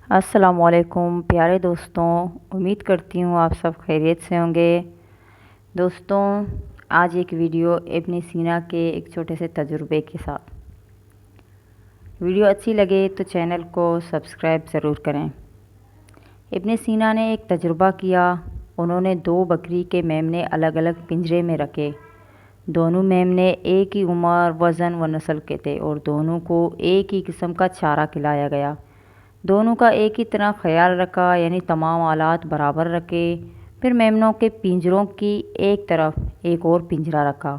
السلام علیکم پیارے دوستوں، امید کرتی ہوں آپ سب خیریت سے ہوں گے۔ دوستوں، آج ایک ویڈیو ابن سینا کے ایک چھوٹے سے تجربے کے ساتھ۔ ویڈیو اچھی لگے تو چینل کو سبسکرائب ضرور کریں۔ ابن سینا نے ایک تجربہ کیا۔ انہوں نے 2 بکری کے میمنے الگ الگ پنجرے میں رکھے۔ دونوں میمنے ایک ہی عمر، وزن و نسل کے تھے اور دونوں کو ایک ہی قسم کا چارہ کھلایا گیا۔ دونوں کا ایک ہی طرح خیال رکھا، یعنی تمام آلات برابر رکھے۔ پھر میمنوں کے پنجروں کی ایک طرف ایک اور پنجرہ رکھا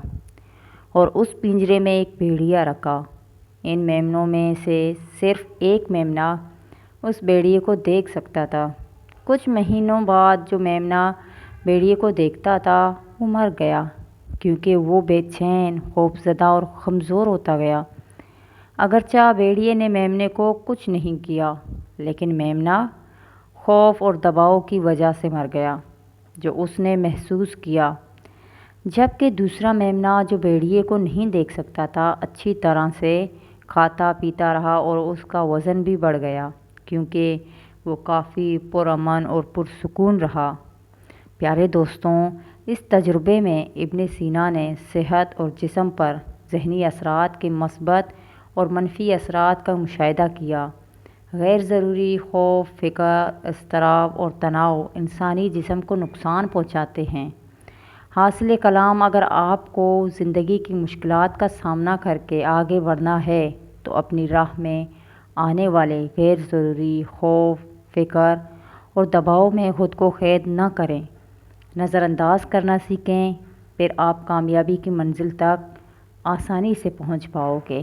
اور اس پنجرے میں ایک بھیڑیا رکھا۔ ان میمنوں میں سے صرف ایک میمنہ اس بھیڑیے کو دیکھ سکتا تھا۔ کچھ مہینوں بعد جو میمنہ بھیڑیے کو دیکھتا تھا وہ مر گیا، کیونکہ وہ بے چین، خوفزدہ اور کمزور ہوتا گیا۔ اگرچہ بھیڑیے نے میمنے کو کچھ نہیں کیا، لیکن میمنہ خوف اور دباؤ کی وجہ سے مر گیا جو اس نے محسوس کیا، جبکہ دوسرا میمنہ جو بھیڑیے کو نہیں دیکھ سکتا تھا اچھی طرح سے کھاتا پیتا رہا اور اس کا وزن بھی بڑھ گیا، کیونکہ وہ کافی پرامن اور پرسکون رہا۔ پیارے دوستوں، اس تجربے میں ابن سینا نے صحت اور جسم پر ذہنی اثرات کے مثبت اور منفی اثرات کا مشاہدہ کیا۔ غیر ضروری خوف، فکر، اضطراب اور تناؤ انسانی جسم کو نقصان پہنچاتے ہیں۔ حاصل کلام، اگر آپ کو زندگی کی مشکلات کا سامنا کر کے آگے بڑھنا ہے تو اپنی راہ میں آنے والے غیر ضروری خوف، فکر اور دباؤ میں خود کو قید نہ کریں، نظر انداز کرنا سیکھیں، پھر آپ کامیابی کی منزل تک آسانی سے پہنچ پاؤ گے۔